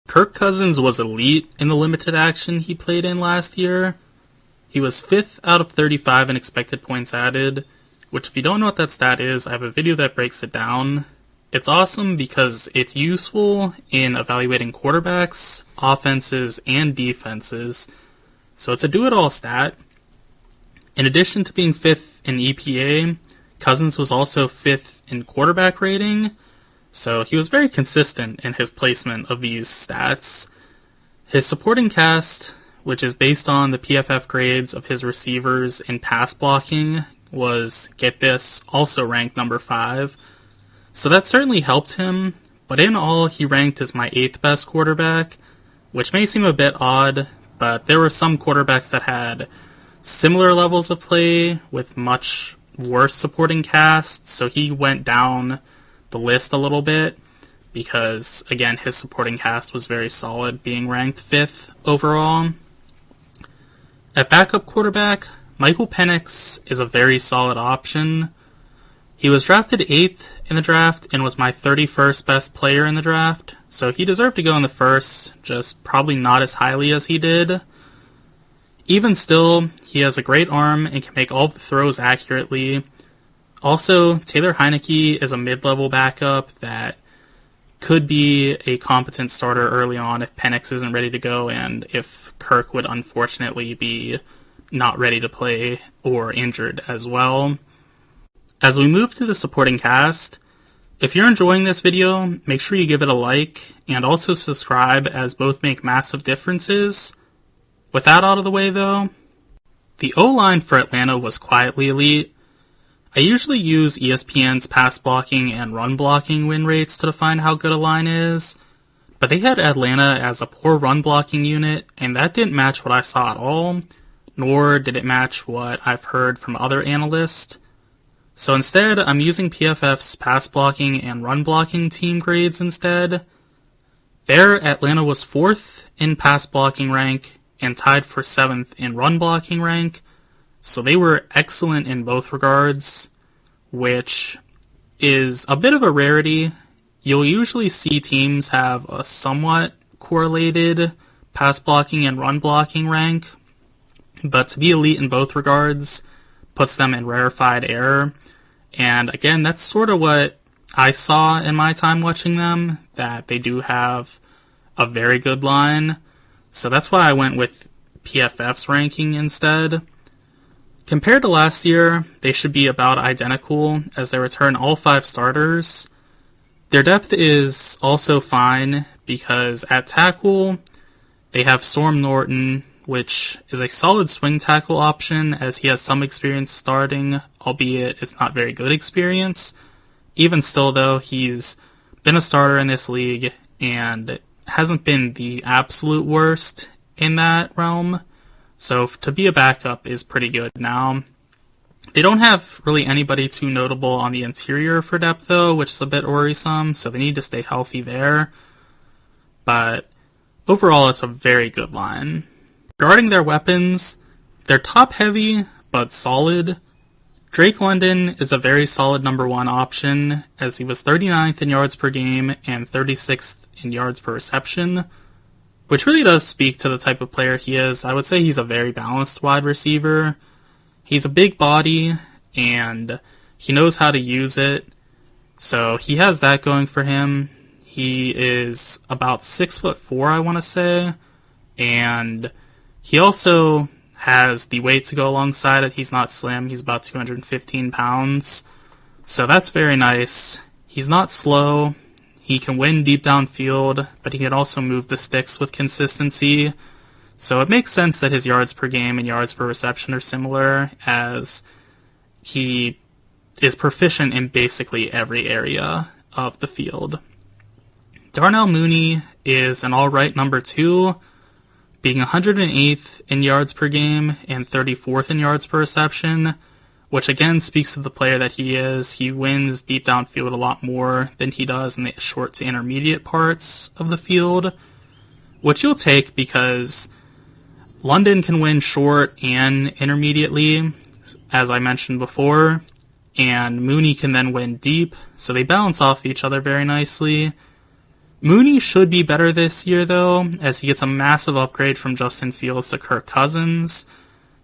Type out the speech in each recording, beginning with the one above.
Kirk Cousins was elite in the limited action he played in last year. He was 5th out of 35 in expected points added, which if you don't know what that stat is, I have a video that breaks it down. It's awesome because it's useful in evaluating quarterbacks, offenses, and defenses. So it's a do-it-all stat. In addition to being 5th in EPA, Cousins was also 5th in quarterback rating, so he was very consistent in his placement of these stats. His supporting cast, which is based on the PFF grades of his receivers in pass blocking, was, get this, also ranked number 5. So that certainly helped him, but in all, he ranked as my 8th best quarterback, which may seem a bit odd, but there were some quarterbacks that had similar levels of play with much worse supporting casts, so he went down the list a little bit because, again, his supporting cast was very solid, being ranked 5th overall. At backup quarterback, Michael Penix is a very solid option. He was drafted 8th in the draft and was my 31st best player in the draft, so he deserved to go in the first, just probably not as highly as he did. Even still, he has a great arm and can make all the throws accurately. Also, Taylor Heineke is a mid-level backup that could be a competent starter early on if Penix isn't ready to go and if Kirk would unfortunately be not ready to play or injured as well. As we move to the supporting cast, if you're enjoying this video, make sure you give it a like and also subscribe, as both make massive differences. With that out of the way though, the O-line for Atlanta was quietly elite. I usually use ESPN's pass blocking and run blocking win rates to define how good a line is, but they had Atlanta as a poor run blocking unit, and that didn't match what I saw at all, nor did it match what I've heard from other analysts. So instead, I'm using PFF's pass blocking and run blocking team grades instead. There, Atlanta was 4th in pass blocking rank and tied for 7th in run blocking rank, so they were excellent in both regards, which is a bit of a rarity. You'll usually see teams have a somewhat correlated pass blocking and run blocking rank, but to be elite in both regards puts them in rarefied air. And again, that's sort of what I saw in my time watching them, that they do have a very good line. So that's why I went with PFF's ranking instead. Compared to last year, they should be about identical as they return all 5 starters. Their depth is also fine because at tackle, they have Storm Norton, which is a solid swing tackle option as he has some experience starting, albeit it's not very good experience. Even still though, he's been a starter in this league and hasn't been the absolute worst in that realm. So to be a backup is pretty good now. They don't have really anybody too notable on the interior for depth though, which is a bit worrisome, so they need to stay healthy there. But overall, it's a very good line. Regarding their weapons, they're top heavy, but solid. Drake London is a very solid number 1 option, as he was 39th in yards per game and 36th in yards per reception, which really does speak to the type of player he is. I would say he's a very balanced wide receiver. He's a big body, and he knows how to use it, so he has that going for him. He is about 6'4", I want to say, and he also has the weight to go alongside it. He's not slim. He's about 215 pounds, so that's very nice. He's not slow. He can win deep downfield, but he can also move the sticks with consistency. So it makes sense that his yards per game and yards per reception are similar, as he is proficient in basically every area of the field. Darnell Mooney is an alright number 2, being 108th in yards per game and 34th in yards per reception, which again speaks to the player that he is. He wins deep downfield a lot more than he does in the short to intermediate parts of the field, which you'll take because London can win short and intermediately, as I mentioned before, and Mooney can then win deep, so they balance off each other very nicely. Mooney should be better this year, though, as he gets a massive upgrade from Justin Fields to Kirk Cousins.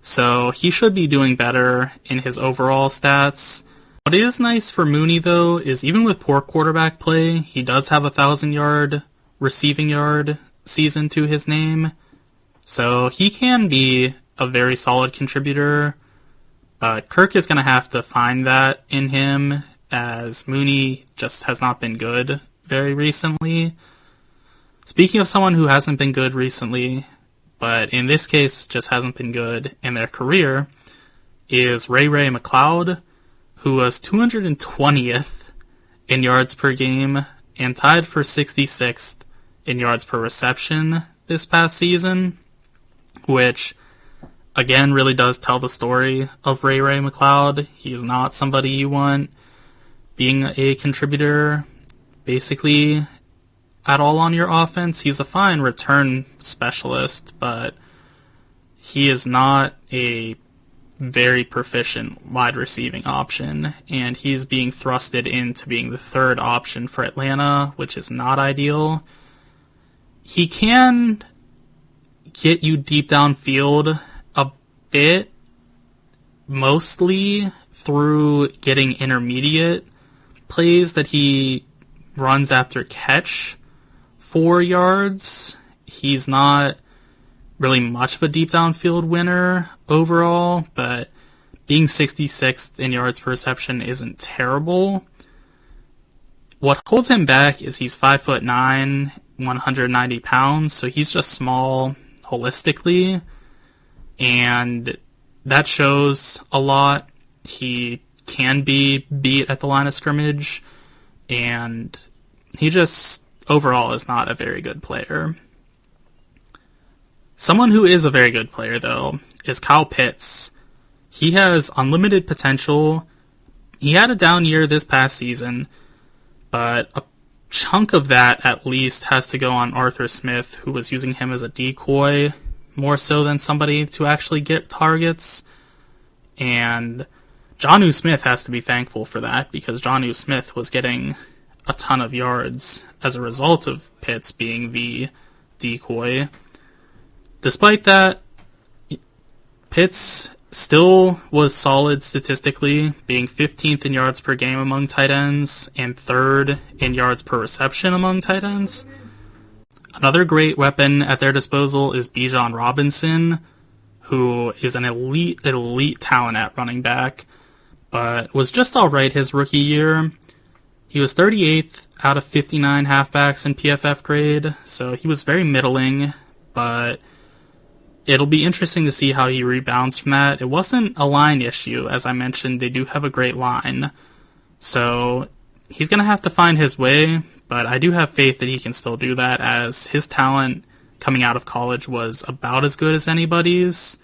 So he should be doing better in his overall stats. What is nice for Mooney, though, is even with poor quarterback play, he does have a 1,000-yard receiving yard season to his name. So he can be a very solid contributor. But Kirk is going to have to find that in him, as Mooney just has not been good very recently. Speaking of someone who hasn't been good recently, but in this case just hasn't been good in their career, is Ray McLeod, who was 220th in yards per game and tied for 66th in yards per reception this past season, which again really does tell the story of Ray McLeod. He's not somebody you want being a contributor basically at all on your offense. He's a fine return specialist, but he is not a very proficient wide receiving option, and he's being thrusted into being the third option for Atlanta, which is not ideal. He can get you deep downfield a bit, mostly through getting intermediate plays that he runs after catch 4 yards. He's not really much of a deep downfield winner overall, but being 66th in yards per reception isn't terrible. What holds him back is he's 5'9", 190 pounds, so he's just small holistically, and that shows a lot. He can be beat at the line of scrimmage, and he just overall is not a very good player. Someone who is a very good player, though, is Kyle Pitts. He has unlimited potential. He had a down year this past season, but a chunk of that at least has to go on Arthur Smith, who was using him as a decoy more so than somebody to actually get targets. And Jonnu Smith has to be thankful for that, because Jonnu Smith was getting a ton of yards as a result of Pitts being the decoy. Despite that, Pitts still was solid statistically, being 15th in yards per game among tight ends and 3rd in yards per reception among tight ends. Another great weapon at their disposal is Bijan Robinson, who is an elite talent at running back, but was just alright his rookie year. He was 38th out of 59 halfbacks in PFF grade, so he was very middling, but it'll be interesting to see how he rebounds from that. It wasn't a line issue. As I mentioned, they do have a great line, so he's going to have to find his way, but I do have faith that he can still do that, as his talent coming out of college was about as good as anybody's.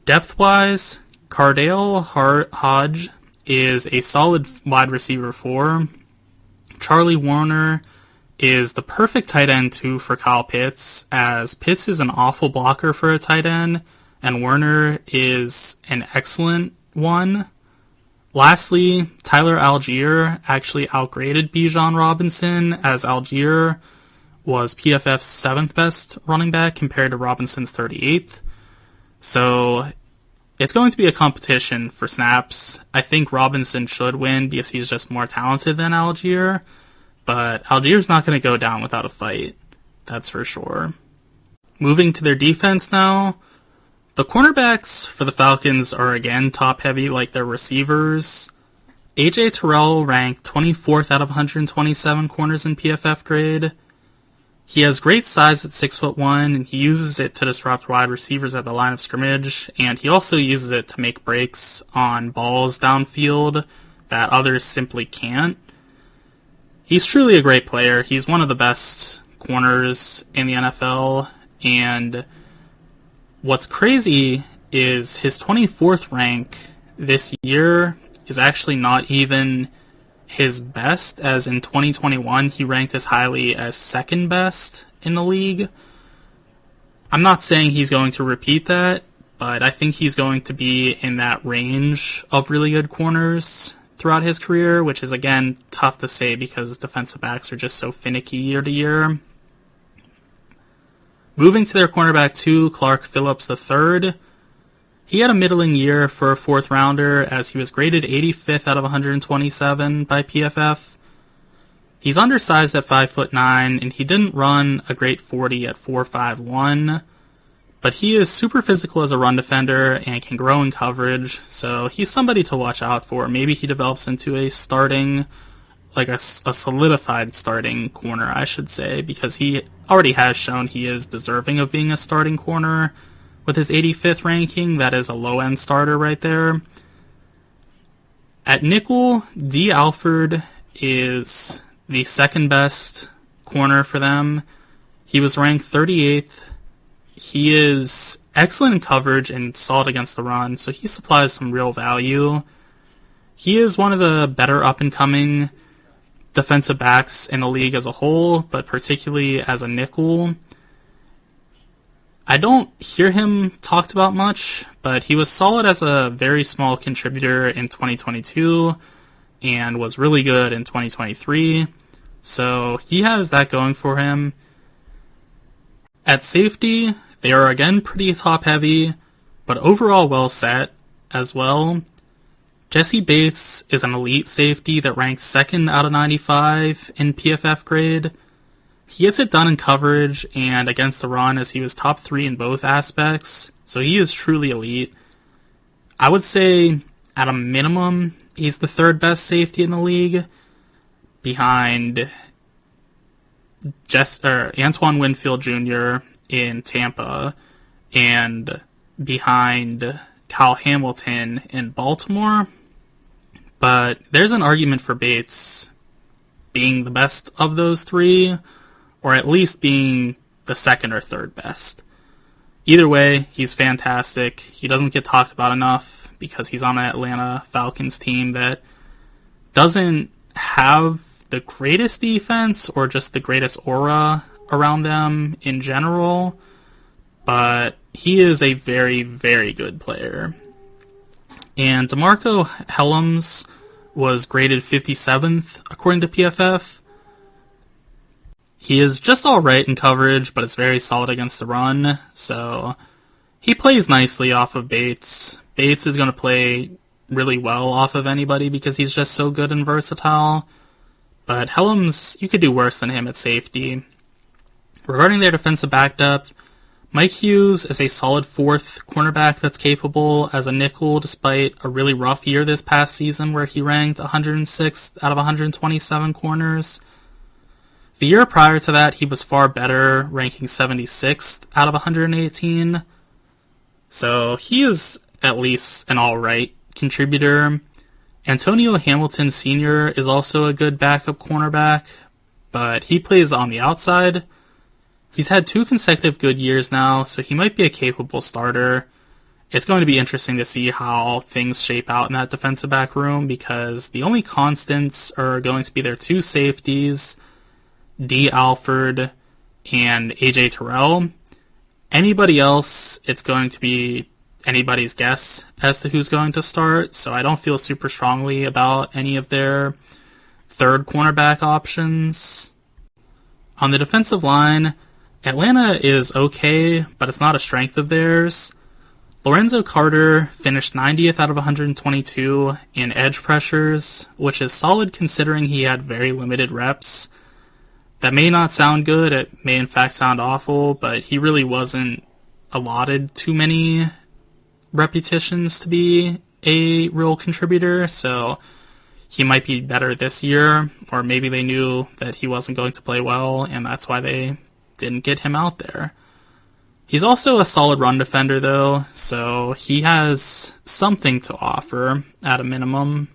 Depth-wise, Cardale Hodge is a solid wide receiver 4. Charlie Warner is the perfect tight end 2 for Kyle Pitts, as Pitts is an awful blocker for a tight end, and Warner is an excellent one. Lastly, Tyler Algier actually outgraded Bijan Robinson, as Algier was PFF's 7th best running back compared to Robinson's 38th. So it's going to be a competition for snaps. I think Robinson should win because he's just more talented than Algier, but Algier's not going to go down without a fight. That's for sure. Moving to their defense now. The cornerbacks for the Falcons are again top-heavy like their receivers. A.J. Terrell ranked 24th out of 127 corners in PFF grade. He has great size at 6'1", and he uses it to disrupt wide receivers at the line of scrimmage, and he also uses it to make breaks on balls downfield that others simply can't. He's truly a great player. He's one of the best corners in the NFL, and what's crazy is his 24th rank this year is actually not even his best, as in 2021 he ranked as highly as 2nd best in the league. I'm not saying he's going to repeat that, but I think he's going to be in that range of really good corners throughout his career, which is, again, tough to say because defensive backs are just so finicky year to year. Moving to their cornerback 2, Clark Phillips III. He had a middling year for a 4th rounder as he was graded 85th out of 127 by PFF. He's undersized at 5'9", and he didn't run a great 40 at 4.51, but he is super physical as a run defender and can grow in coverage, so he's somebody to watch out for. Maybe he develops into a starting, like a solidified starting corner, I should say, because he already has shown he is deserving of being a starting corner. With his 85th ranking, that is a low-end starter right there. At nickel, D. Alford is the second best corner for them. He was ranked 38th. He is excellent in coverage and solid against the run, so he supplies some real value. He is one of the better up-and-coming defensive backs in the league as a whole, but particularly as a nickel. I don't hear him talked about much, but he was solid as a very small contributor in 2022 and was really good in 2023. So he has that going for him. At safety, they are again pretty top heavy, but overall well set as well. Jesse Bates is an elite safety that ranks 2nd out of 95 in PFF grade. He gets it done in coverage and against the run as he was top 3 in both aspects, so he is truly elite. I would say, at a minimum, he's the 3rd best safety in the league, behind Antoine Winfield Jr. in Tampa, and behind Kyle Hamilton in Baltimore. But there's an argument for Bates being the best of those 3, or at least being the 2nd or 3rd best. Either way, he's fantastic. He doesn't get talked about enough because he's on an Atlanta Falcons team that doesn't have the greatest defense or just the greatest aura around them in general, but he is a very, very good player. And DeMarco Hellams was graded 57th according to PFF. He is just alright in coverage, but it's very solid against the run, so he plays nicely off of Bates. Bates is going to play really well off of anybody because he's just so good and versatile, but Hellams, you could do worse than him at safety. Regarding their defensive back depth, Mike Hughes is a solid 4th cornerback that's capable as a nickel despite a really rough year this past season where he ranked 106th out of 127 corners. The year prior to that, he was far better, ranking 76th out of 118. So he is at least an alright contributor. Antonio Hamilton Sr. is also a good backup cornerback, but he plays on the outside. He's had 2 consecutive good years now, so he might be a capable starter. It's going to be interesting to see how things shape out in that defensive back room because the only constants are going to be their 2 safeties, D. Alford and AJ Terrell. Anybody else, it's going to be anybody's guess as to who's going to start, so I don't feel super strongly about any of their 3rd cornerback options. On the defensive line, Atlanta is okay, but it's not a strength of theirs. Lorenzo Carter finished 90th out of 122 in edge pressures, which is solid considering he had very limited reps. That may not sound good, it may in fact sound awful, but he really wasn't allotted too many repetitions to be a real contributor, so he might be better this year, or maybe they knew that he wasn't going to play well, and that's why they didn't get him out there. He's also a solid run defender, though, so he has something to offer at a minimum.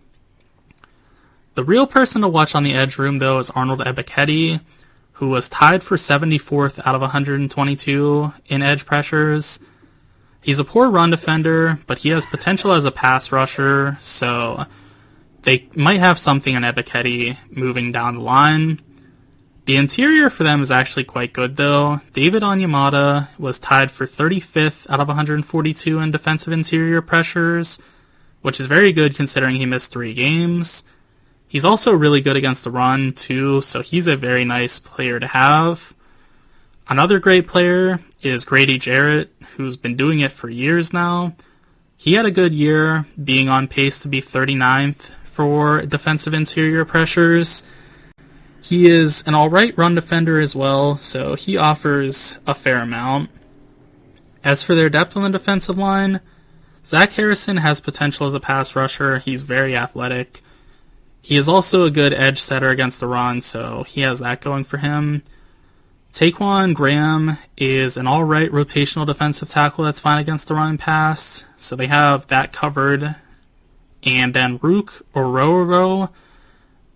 The real person to watch on the edge room, though, is Arnold Ebiketie, who was tied for 74th out of 122 in edge pressures. He's a poor run defender, but he has potential as a pass rusher, so they might have something in Ebiketie moving down the line. The interior for them is actually quite good, though. David Onyemata was tied for 35th out of 142 in defensive interior pressures, which is very good considering he missed 3 games. He's also really good against the run, too, so he's a very nice player to have. Another great player is Grady Jarrett, who's been doing it for years now. He had a good year, being on pace to be 39th for defensive interior pressures. He is an alright run defender as well, so he offers a fair amount. As for their depth on the defensive line, Zach Harrison has potential as a pass rusher. He's very athletic. He is also a good edge setter against the run, so he has that going for him. Taquan Graham is an alright rotational defensive tackle that's fine against the run and pass, so they have that covered. And then Rook Ororo,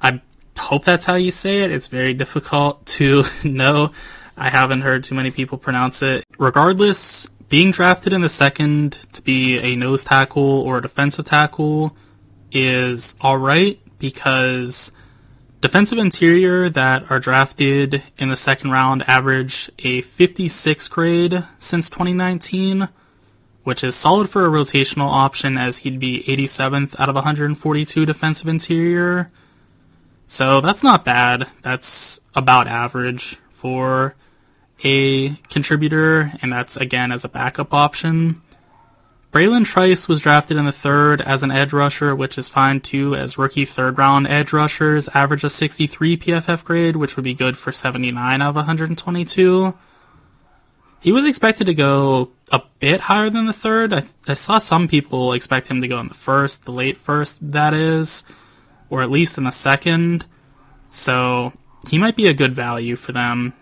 I hope that's how you say it. It's very difficult to know. I haven't heard too many people pronounce it. Regardless, being drafted in the second to be a nose tackle or a defensive tackle is alright, because defensive interior that are drafted in the second round average a 56 grade since 2019, which is solid for a rotational option, as he'd be 87th out of 142 defensive interior. So that's not bad. That's about average for a contributor, and that's, again, as a backup option. Braylon Trice was drafted in the third as an edge rusher, which is fine too, as rookie third-round edge rushers average a 63 PFF grade, which would be good for 79 out of 122. He was expected to go a bit higher than the third. I saw some people expect him to go in the first, the late first, that is, or at least in the second. So he might be a good value for them.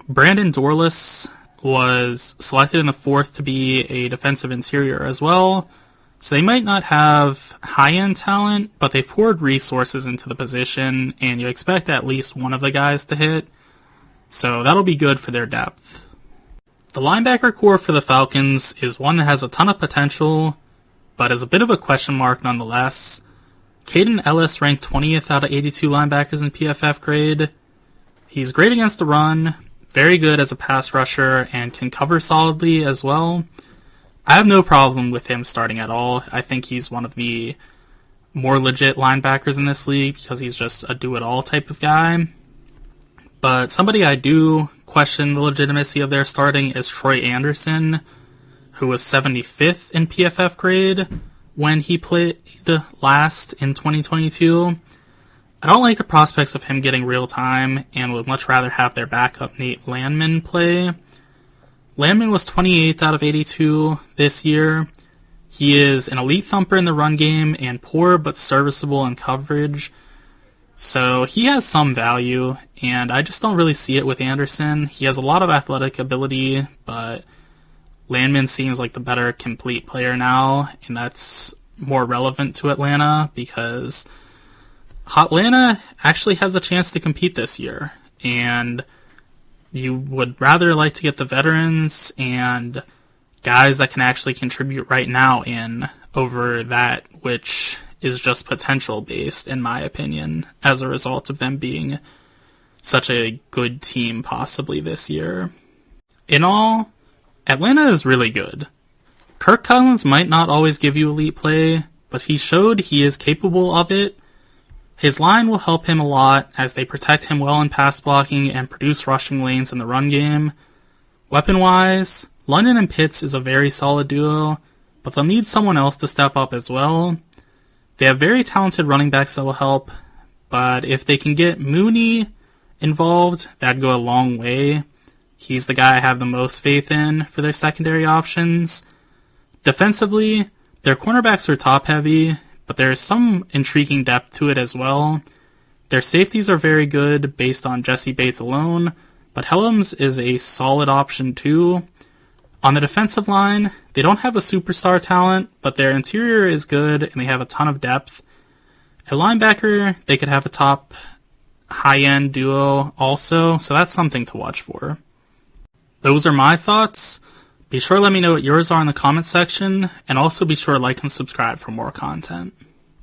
Brandon Dorless was selected in the fourth to be a defensive interior as well. So they might not have high-end talent, but they've poured resources into the position, and you expect at least one of the guys to hit. So that'll be good for their depth. The linebacker core for the Falcons is one that has a ton of potential, but is a bit of a question mark nonetheless. Caden Ellis ranked 20th out of 82 linebackers in PFF grade. He's great against the run, very good as a pass rusher, and can cover solidly as well. I have no problem with him starting at all. I think he's one of the more legit linebackers in this league because he's just a do-it-all type of guy. But somebody I do question the legitimacy of their starting is Troy Anderson, who was 75th in PFF grade when he played last in 2022. I don't like the prospects of him getting real time and would much rather have their backup Nate Landman play. Landman was 28th out of 82 this year. He is an elite thumper in the run game and poor but serviceable in coverage. So he has some value, and I just don't really see it with Anderson. He has a lot of athletic ability, but Landman seems like the better complete player now, and that's more relevant to Atlanta because Atlanta actually has a chance to compete this year, and you would rather like to get the veterans and guys that can actually contribute right now in over that which is just potential based, in my opinion, as a result of them being such a good team possibly this year. In all, Atlanta is really good. Kirk Cousins might not always give you elite play, but he showed he is capable of it. His line will help him a lot as they protect him well in pass blocking and produce rushing lanes in the run game. Weapon-wise, London and Pitts is a very solid duo, but they'll need someone else to step up as well. They have very talented running backs that will help, but if they can get Mooney involved, that'd go a long way. He's the guy I have the most faith in for their secondary options. Defensively, their cornerbacks are top-heavy, but there is some intriguing depth to it as well. Their safeties are very good based on Jesse Bates alone, but Helms is a solid option too. On the defensive line, they don't have a superstar talent, but their interior is good and they have a ton of depth. At linebacker, they could have a top high-end duo also, so that's something to watch for. Those are my thoughts. Be sure to let me know what yours are in the comment section, and also be sure to like and subscribe for more content.